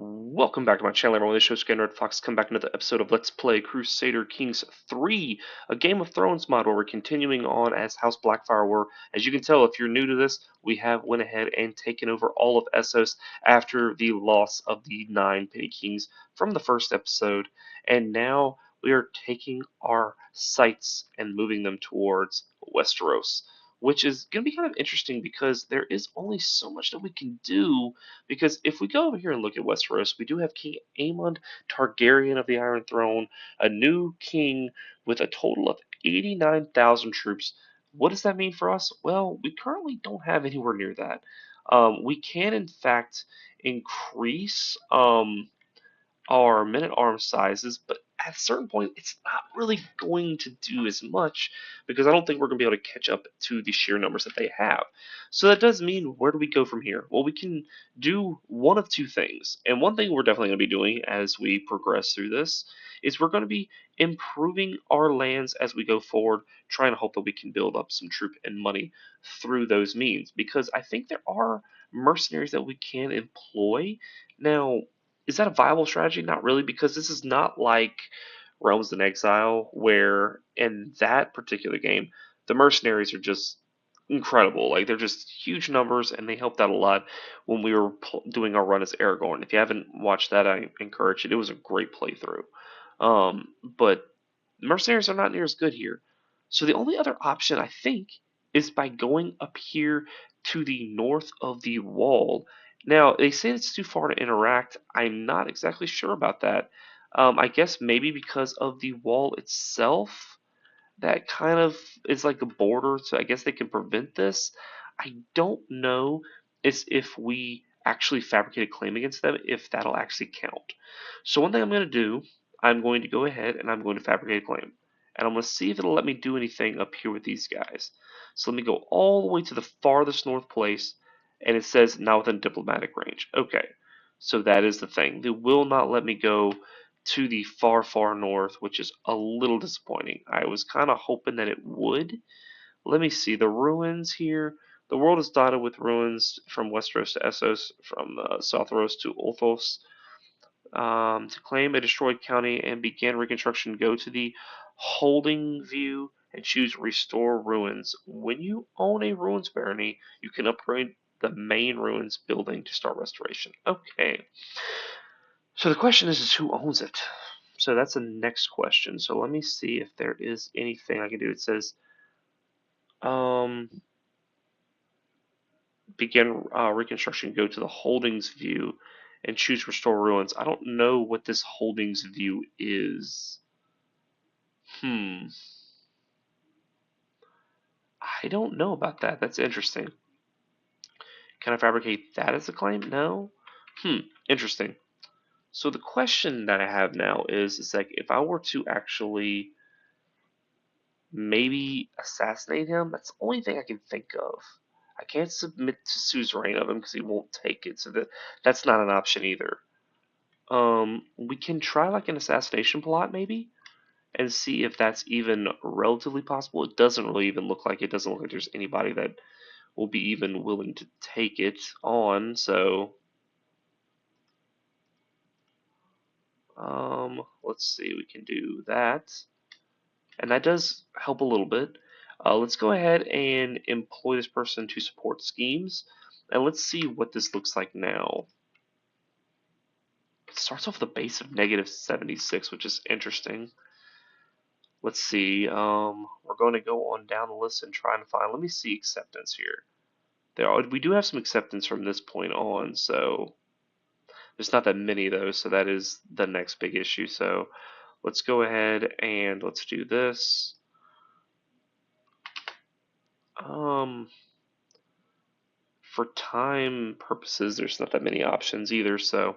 Welcome back to my channel, everyone. This show is Red Fox. Come back to another episode of Let's Play Crusader Kings 3, a Game of Thrones mod where we're continuing on as House Blackfyre. Where, as you can tell, if you're new to this, we have went ahead and taken over all of Essos after the loss of the 9 Petty Kings from the first episode, and now we are taking our sights and moving them towards Westeros, which is going to be kind of interesting because there is only so much that we can do. Because if we go over here and look at Westeros, we do have King Aemon Targaryen of the Iron Throne, a new king with a total of 89,000 troops. What does that mean for us? Well, we currently don't have anywhere near that. We can, in fact, increase our men at arms sizes, but at a certain point, it's not really going to do as much because I don't think we're going to be able to catch up to the sheer numbers that they have. So that does mean, where do we go from here? Well, we can do one of two things. And one thing we're definitely going to be doing as we progress through this is we're going to be improving our lands as we go forward, trying to hope that we can build up some troop and money through those means. Because I think there are mercenaries that we can employ. Now, is that a viable strategy? Not really, because this is not like Realms in Exile, where in that particular game, the mercenaries are just incredible. Like, they're just huge numbers, and they helped out a lot when we were doing our run as Aragorn. If you haven't watched that, I encourage it. It was a great playthrough. But mercenaries are not near as good here. So the only other option, I think, is by going up here to the north of the wall. Now, they say it's too far to interact. I'm not exactly sure about that. I guess maybe because of the wall itself, that kind of is like a border, so I guess they can prevent this. I don't know if we actually fabricate a claim against them, if that'll actually count. So one thing I'm going to do, I'm going to go ahead and I'm going to fabricate a claim. And I'm going to see if it'll let me do anything up here with these guys. So let me go all the way to the farthest north place, and it says now within diplomatic range. Okay, so that is the thing. They will not let me go to the far, far north, which is a little disappointing. I was kind of hoping that it would. Let me see the ruins here. The world is dotted with ruins from Westeros to Essos, from Southros to Ulthos. To claim a destroyed county and begin reconstruction, go to the holding view and choose Restore Ruins. When you own a ruins barony, you can upgrade the main ruins building to start restoration. Okay. So the question is who owns it? So that's the next question. So let me see if there is anything I can do. It says um, begin reconstruction, go to the holdings view and choose restore ruins. I don't know what this holdings view is. Hmm. I don't know about that. That's interesting. Can I fabricate that as a claim? No. Interesting. So the question that I have now is like if I were to actually maybe assassinate him, that's the only thing I can think of. I can't submit to suzerain of him because he won't take it, so that's not an option either. We can try like an assassination plot maybe, and see if that's even relatively possible. It doesn't really even look like it. Doesn't look like there's anybody that will be even willing to take it on. So, let's see. We can do that, and that does help a little bit. Let's go ahead and employ this person to support schemes, and let's see what this looks like now. It starts off with a base of -76, which is interesting. Let's see. We're going to go on down the list and try and find. Let me see acceptance here. We do have some acceptance from this point on, so there's not that many though. So that is the next big issue. So let's go ahead and let's do this. For time purposes, there's not that many options either. So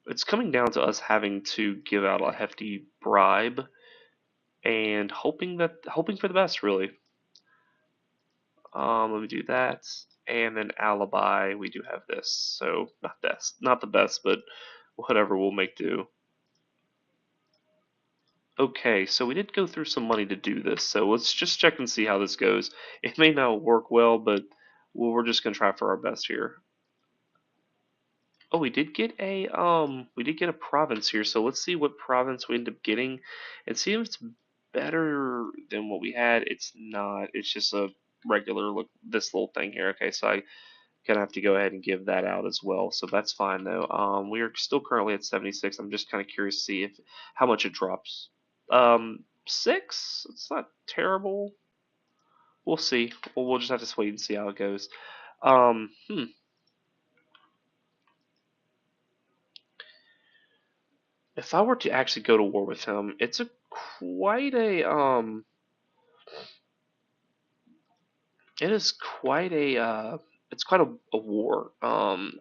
it's coming down to us having to give out a hefty bribe and hoping for the best, really. Let me do that, and then alibi. We do have this, so not the best, but whatever, we'll make do. Okay, so we did go through some money to do this, so let's just check and see how this goes. It may not work well, but we're just gonna try for our best here. Oh, we did get a province here, so let's see what province we end up getting and see if it's better than what we had. It's not. It's just a regular look this little thing here. Okay, so I gonna have to go ahead and give that out as well. So that's fine though. We are still currently at 76. I'm just kind of curious to see if how much it drops. 6? It's not terrible. We'll see. We'll just have to wait and see how it goes. Um, hmm. If I were to actually go to war with him, it's a quite a it is quite a it's quite a war.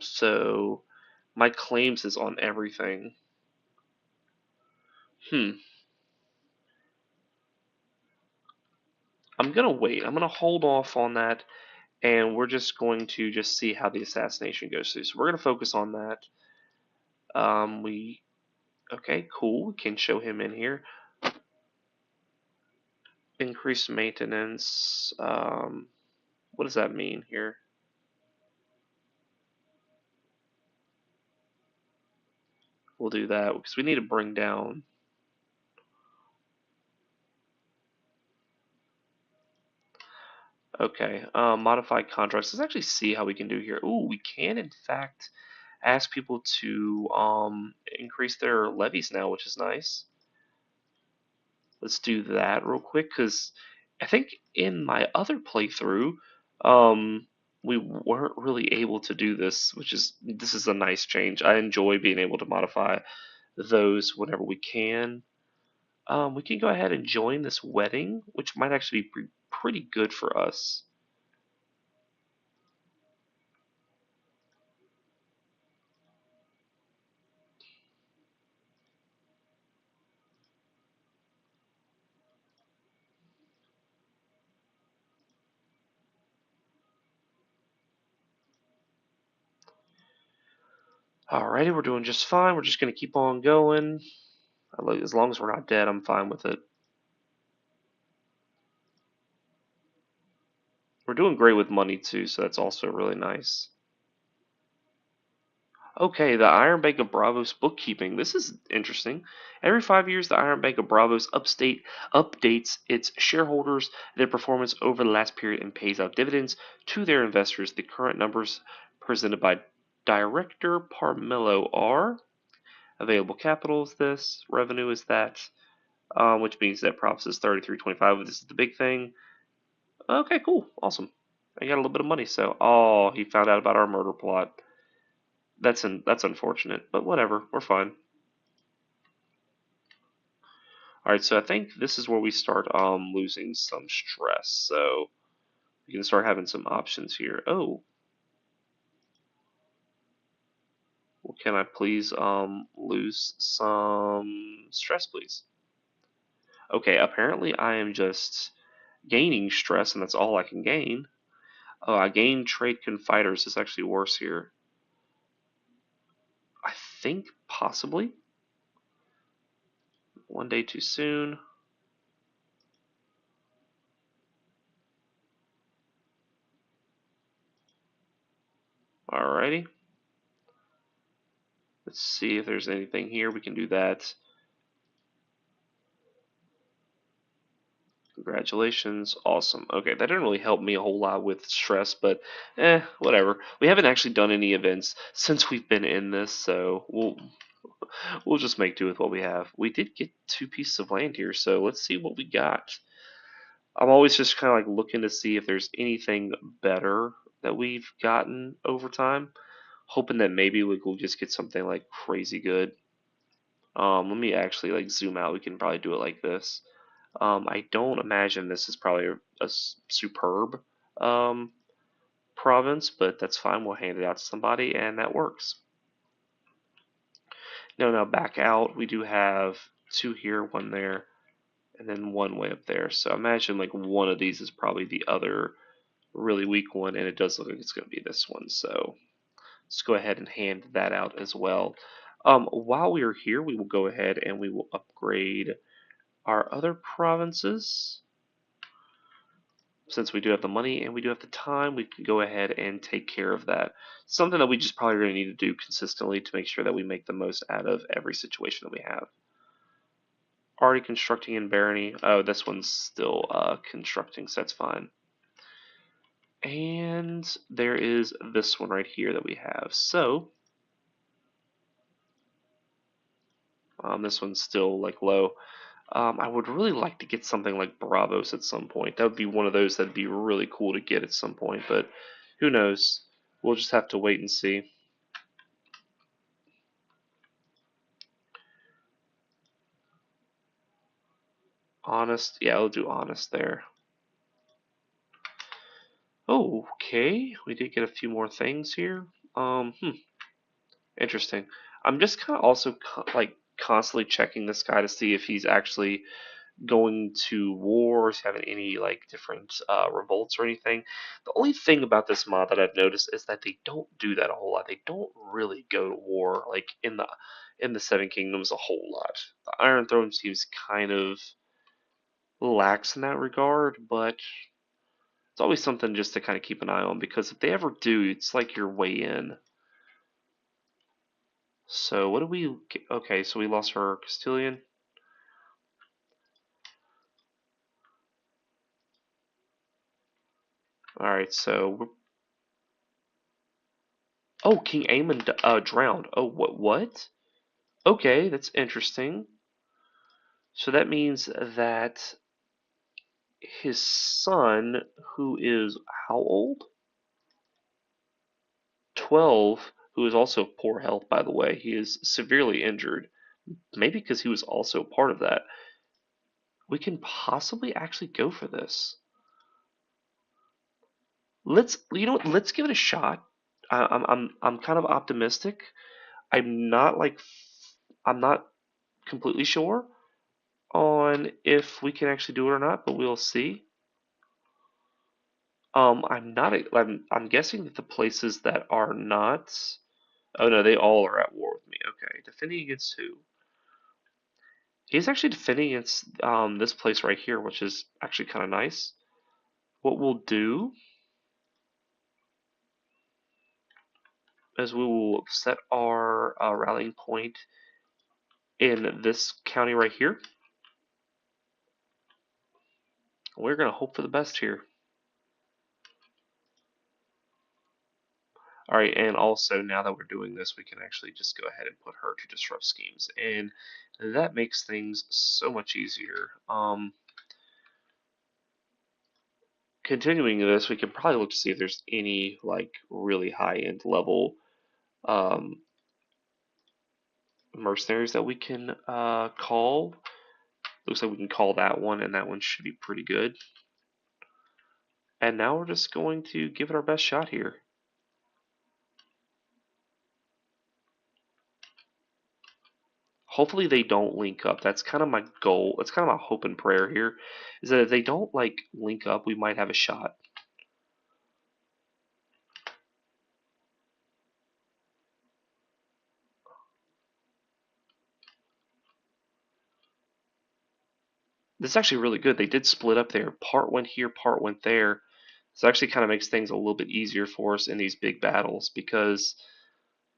So my claims is on everything. Hmm. I'm gonna wait. I'm gonna hold off on that, and we're just going to just see how the assassination goes through. So we're gonna focus on that. We okay, cool. We can show him in here. Increased maintenance. What does that mean here? We'll do that because we need to bring down. Okay, modify contracts. Let's actually see how we can do here. Ooh, we can in fact ask people to increase their levies now, which is nice. Let's do that real quick because I think in my other playthrough, um, we weren't really able to do this, which is this is a nice change. I enjoy being able to modify those whenever we can. We can go ahead and join this wedding, which might actually be pretty good for us. Alrighty, we're doing just fine. We're just gonna keep on going. As long as we're not dead, I'm fine with it. We're doing great with money too, so that's also really nice. Okay, the Iron Bank of Bravos bookkeeping. This is interesting. Every 5 years, the Iron Bank of Bravos updates its shareholders, their performance over the last period, and pays out dividends to their investors. The current numbers presented by Director Parmello are available capital is this, revenue is that, which means that profits is 33.25. This is the big thing. Okay, cool, awesome. I got a little bit of money, so oh, he found out about our murder plot. That's unfortunate, but whatever, we're fine. All right, so I think this is where we start losing some stress. So we can start having some options here. Oh, well, can I please lose some stress, please? Okay, apparently I am just gaining stress, and that's all I can gain. Oh, I gain trade confiders. It's actually worse here. I think possibly one day too soon. Alrighty. Let's see if there's anything here. We can do that. Congratulations. Awesome. Okay, that didn't really help me a whole lot with stress, but whatever. We haven't actually done any events since we've been in this, so we'll just make do with what we have. We did get 2 pieces of land here, so let's see what we got. I'm always just kind of like looking to see if there's anything better that we've gotten over time, hoping that maybe we'll just get something like crazy good. Let me actually like zoom out. We can probably do it like this. I don't imagine this is probably a superb um, province, but that's fine. We'll hand it out to somebody, and that works. No, now back out. We do have 2 here, 1 there, and then 1 way up there. So imagine like one of these is probably the other really weak one, and it does look like it's going to be this one. So let's go ahead and hand that out as well. While we are here, we will go ahead and we will upgrade our other provinces. since we do have the money and we do have the time, we can go ahead and take care of that. Something that we just probably really need to do consistently to make sure that we make the most out of every situation that we have. Already constructing in Barony. Oh, this one's still constructing, so that's fine. And there is this one right here that we have. So this one's still like low. I would really like to get something like Bravos at some point. That would be one of those that'd be really cool to get at some point, but who knows? We'll just have to wait and see. Honest, yeah, I'll do honest there. Oh, okay, we did get a few more things here. Interesting. I'm just kind of also like constantly checking this guy to see if he's actually going to wars, having any like different revolts or anything. The only thing about this mod that I've noticed is that they don't do that a whole lot. They don't really go to war like in the Seven Kingdoms a whole lot. The Iron Throne seems kind of lax in that regard, but it's always something just to kind of keep an eye on because if they ever do, it's like you're way in. So what do we get? Okay, so we lost our Castilian. All right, so oh, King Aemon drowned. Oh, what? Okay, that's interesting. So that means that his son, who is how old? 12, who is also poor health, by the way, he is severely injured. Maybe because he was also part of that. We can possibly actually go for this. You know what? Let's give it a shot. I'm kind of optimistic. I'm not like, I'm not completely sure on if we can actually do it or not, but we'll see. I'm not. I'm guessing that the places that are not. Oh no, they all are at war with me. Okay, defending against who? He's actually defending against this place right here, which is actually kind of nice. What we'll do is we will set our rallying point in this county right here. We're gonna hope for the best here. All right, and also now that we're doing this, we can actually just go ahead and put her to disrupt schemes, and that makes things so much easier. Continuing this, we can probably look to see if there's any like really high-end level um, mercenaries that we can call. Looks like we can call that one, and that one should be pretty good. And now we're just going to give it our best shot here. Hopefully they don't link up. That's kind of my goal. It's kind of my hope and prayer here, is that if they don't like link up, we might have a shot. This is actually really good. They did split up there. Part went here, part went there. So it actually kind of makes things a little bit easier for us in these big battles because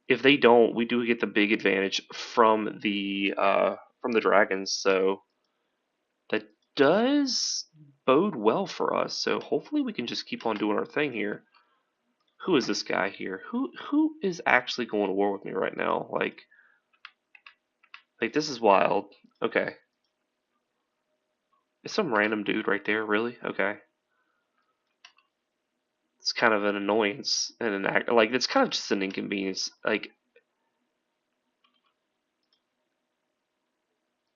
if they don't, we do get the big advantage from the dragons. So that does bode well for us. So hopefully we can just keep on doing our thing here. Who is this guy here? Who is actually going to war with me right now? Like this is wild. Okay. Is some random dude right there, really? Okay. It's kind of an annoyance and an act like it's kind of just an inconvenience. Like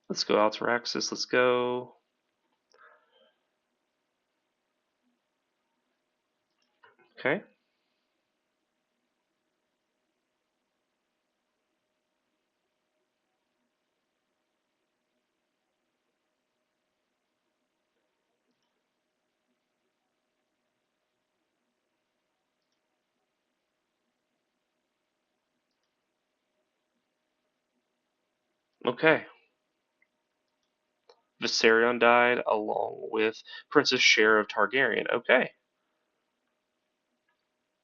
let's go out to Raxus, let's go. Okay. Okay. Viserion died, along with Princess Share of Targaryen. Okay,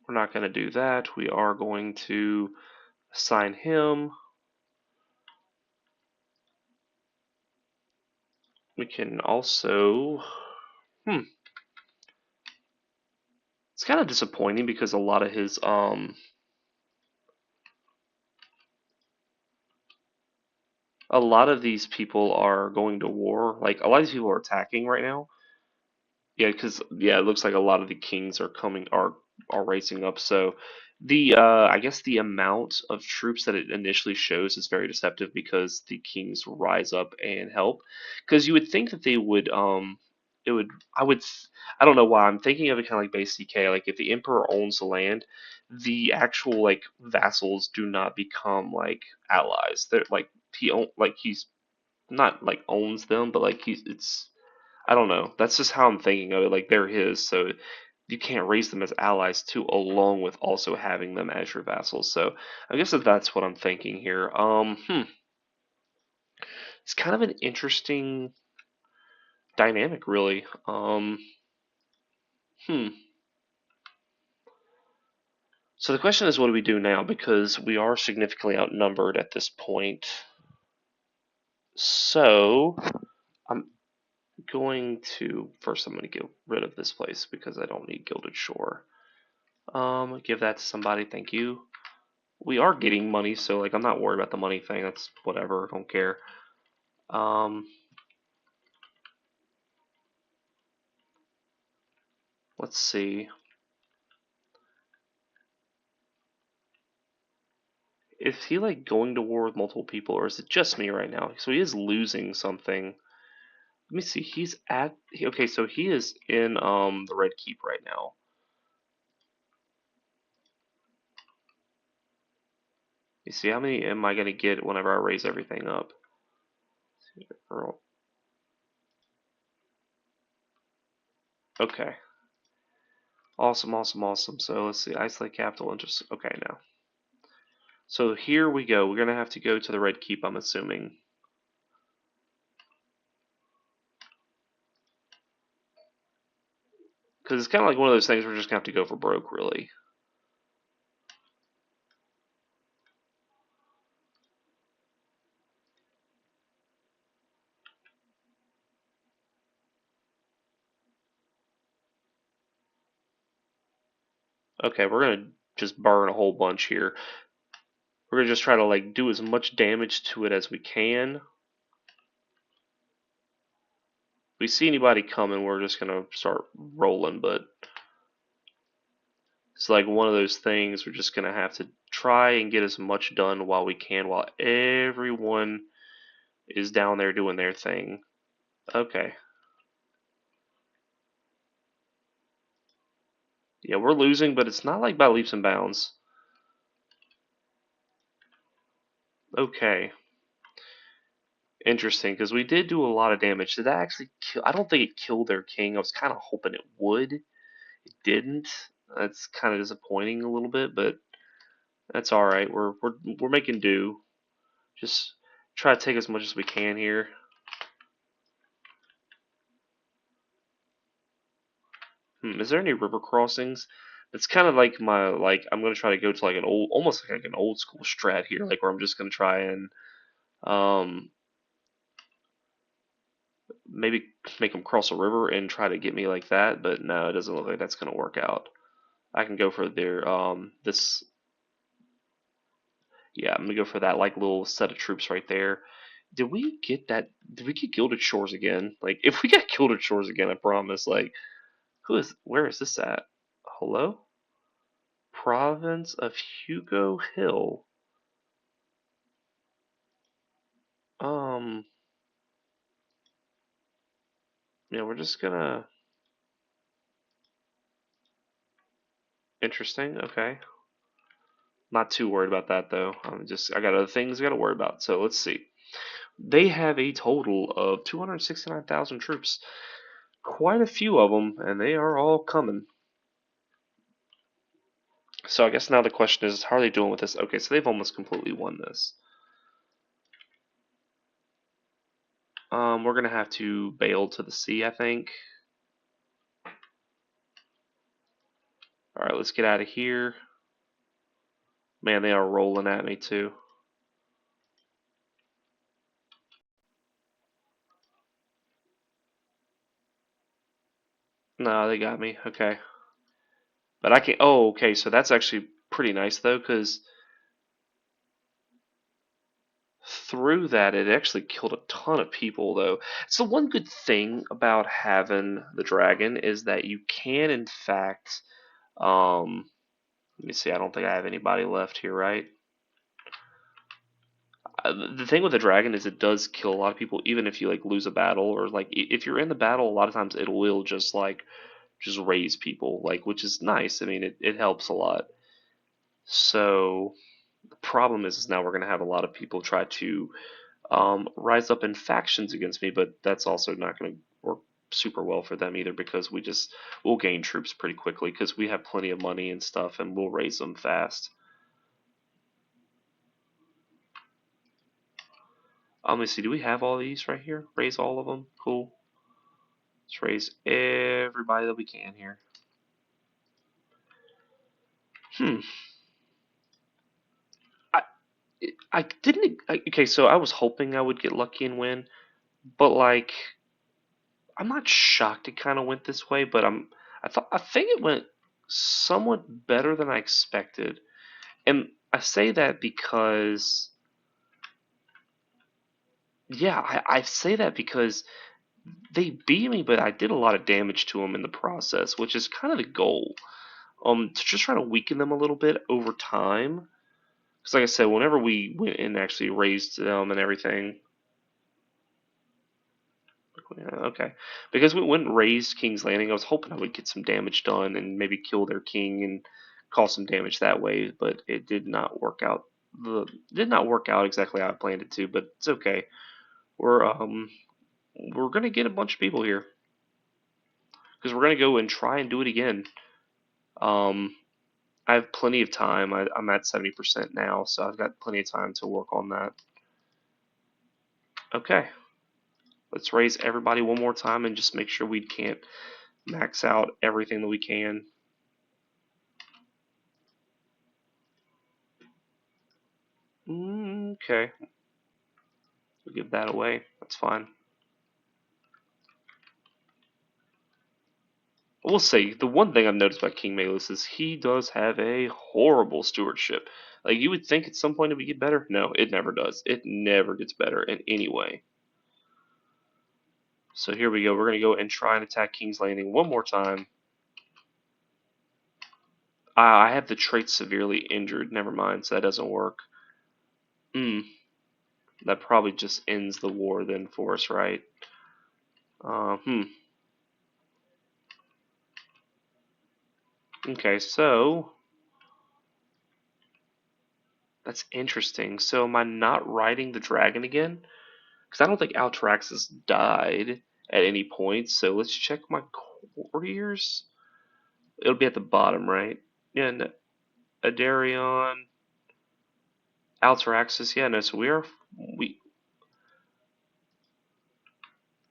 we're not going to do that. We are going to assign him. We can also, it's kind of disappointing because a lot of his a lot of these people are going to war. Like a lot of these people are attacking right now. Yeah, because it looks like a lot of the kings are racing up. So the I guess the amount of troops that it initially shows is very deceptive because the kings rise up and help. Because you would think that they would it would I would I don't know why I'm thinking of it kind of like base CK. Like if the emperor owns the land, the actual like vassals do not become like allies. They're like he's not like owns them, but like he's it's I don't know. That's just how I'm thinking of it. Like they're his, so you can't raise them as allies too, along with also having them as your vassals. So I guess that's what I'm thinking here. It's kind of an interesting dynamic, really. Hmm. So the question is, what do we do now? Because we are significantly outnumbered at this point. So I'm going to first. I'm going to get rid of this place because I don't need Gilded Shore. Give that to somebody. Thank you. We are getting money, so like I'm not worried about the money thing. That's whatever. I don't care. Um, let's see. Is he like going to war with multiple people, or is it just me right now? So he is losing something. Let me see. He's at okay. So he is in the Red Keep right now. You see how many am I gonna get whenever I raise everything up? Okay. Awesome, awesome, awesome. So let's see. Isolate capital interest. Okay, now. So here we go. We're gonna have to go to the Red Keep, I'm assuming. Because it's kind of like one of those things we're just gonna have to go for broke, really. Okay, we're gonna just burn a whole bunch here. We're gonna just try to like do as much damage to it as we can. If we see anybody coming, we're just gonna start rolling, but it's like one of those things we're just gonna have to try and get as much done while we can while everyone is down there doing their thing. Okay. Yeah, we're losing, but it's not like by leaps and bounds. Okay. Interesting, because we did do a lot of damage. Did that actually kill? I don't think it killed their king. I was kind of hoping it would. It didn't. That's kind of disappointing a little bit, but that's all right. We're making do. Just try to take as much as we can here. Is there any river crossings? It's kind of like my like I'm gonna try to go to like an old, almost like an old school strat here, like where I'm just gonna try and um maybe make them cross a river and try to get me like that. But no, it doesn't look like that's gonna work out. I can go for their this yeah, I'm gonna go for that like little set of troops right there. Did we get that? Did we get Gilded Shores again? Like, if we get Gilded Shores again, I promise. Like, where is this at? Hello? Province of Hugo Hill. Um, yeah, we're just gonna. Interesting. Okay. Not too worried about that though. I got other things I got to worry about. So let's see. They have a total of 269,000 troops. Quite a few of them, and they are all coming. So I guess now the question is, how are they doing with this? Okay, so they've almost completely won this. We're gonna have to bail to the sea, I think. All right, let's get out of here. Man, they are rolling at me too. No, they got me. Okay. But I can. Oh, okay. So that's actually pretty nice though, because through that it actually killed a ton of people though. So one good thing about having the dragon is that you can, in fact, let me see. I don't think I have anybody left here, right? The thing with the dragon is it does kill a lot of people, even if you like lose a battle or like if you're in the battle. A lot of times it will just raise people, like which is nice. I mean, it helps a lot. So the problem is now we're going to have a lot of people try to rise up in factions against me, but that's also not going to work super well for them either because we'll gain troops pretty quickly because we have plenty of money and stuff and we'll raise them fast. Let me see, do we have all these right here? Raise all of them? Cool. Let's raise everybody that we can here. Hmm. I I didn't. Okay, so I was hoping I would get lucky and win, but like I'm not shocked it kind of went this way, but I think it went somewhat better than I expected. And I say that because yeah, I say that because they beat me, but I did a lot of damage to them in the process, which is kind of the goal. To just try to weaken them a little bit over time. Because like I said, whenever we went and actually raised them and everything, okay. Because we went and raised King's Landing, I was hoping I would get some damage done and maybe kill their king and cause some damage that way, but it did not work out. The did not work out exactly how I planned it to, but it's okay. We're gonna get a bunch of people here because we're gonna go and try and do it again. Um, I have plenty of time. I'm at 70% now, so I've got plenty of time to work on that. Okay, let's raise everybody one more time and just make sure we can't max out everything that we can. Okay, we'll give that away. That's fine. I will say the one thing I've noticed about King Malus is he does have a horrible stewardship. Like you would think at some point it would get better. No, it never does. It never gets better in any way. So here we go. We're gonna go and try and attack King's Landing one more time. I have the trait severely injured. Never mind. So that doesn't work. Hmm. That probably just ends the war then for us, right? Hmm. Okay, so that's interesting. So am I not riding the dragon again? Because I don't think Altraxis died at any point. So let's check my couriers. It'll be at the bottom, right? Yeah, and Adarion, Altraxis. Yeah, no. So we.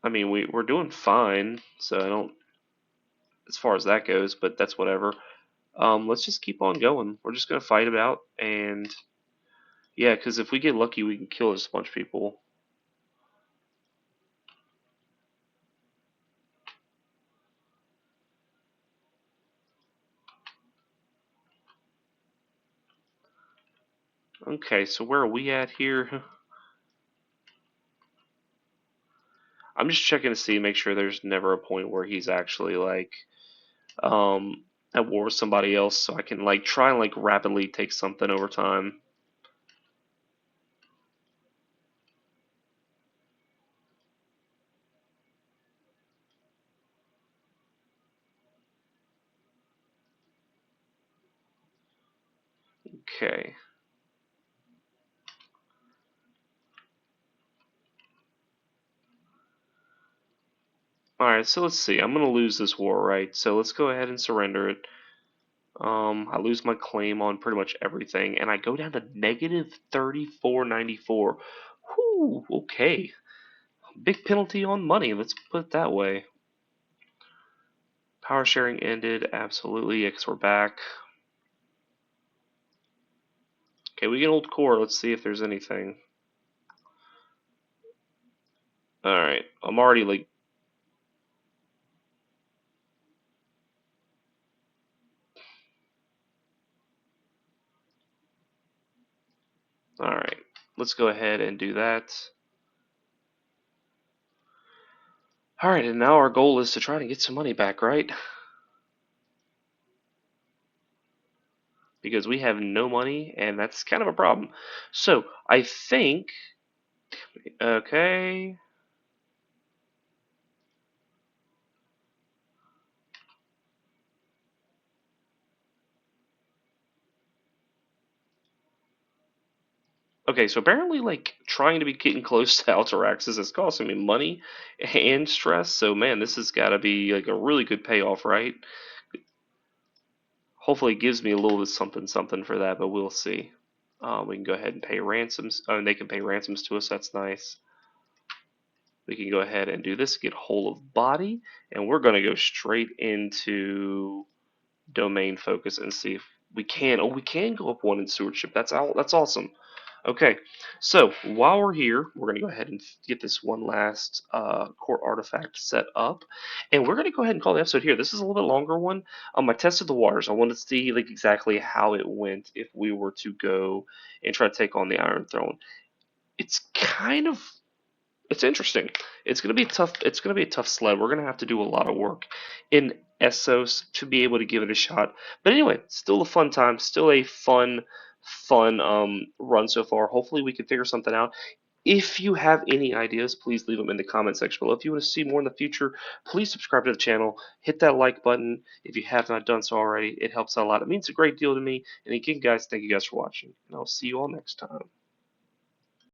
I mean, we're doing fine. So I don't as far as that goes, but that's whatever. Let's just keep on going. We're just gonna fight it out, and yeah, because if we get lucky, we can kill just a bunch of people. Okay, so where are we at here? I'm just checking to see, make sure there's never a point where he's actually like at war with somebody else, so I can like try and like rapidly take something over time. Okay. Alright, so let's see. I'm gonna lose this war, right? So let's go ahead and surrender it. I lose my claim on pretty much everything, and I go down to negative 3494. Whew, okay. Big penalty on money, let's put it that way. Power sharing ended, absolutely, because we're back. Okay, we get old core, let's see if there's anything. Alright, I'm already like... Alright, let's go ahead and do that. Alright, and now our goal is to try to get some money back, right? Because we have no money, and that's kind of a problem. So, I think... Okay... Okay, so apparently, like, trying to be getting close to Alteraxis is costing me money and stress, so man, this has got to be, like, a really good payoff, right? Hopefully it gives me a little bit something something for that, but we'll see. We can go ahead and pay ransoms. Oh, and they can pay ransoms to us, that's nice. We can go ahead and do this, get whole of body, and we're going to go straight into domain focus and see if we can. Oh, we can go up one in stewardship. That's awesome. Okay, so while we're here, we're going to go ahead and get this one last core artifact set up, and we're going to go ahead and call the episode here. This is a little bit longer one. I tested the waters. I wanted to see like exactly how it went if we were to go and try to take on the Iron Throne. It's kind of it's interesting. It's gonna be tough. It's gonna be a tough sled. We're gonna have to do a lot of work in Essos to be able to give it a shot. But anyway, still a fun time. Still a fun run so far. Hopefully we can figure something out. If you have any ideas, please leave them in the comment section below. If you want to see more in the future, please subscribe to the channel. Hit that like button if you have not done so already. It helps out a lot. It means a great deal to me. And again, guys, thank you guys for watching. And I'll see you all next time.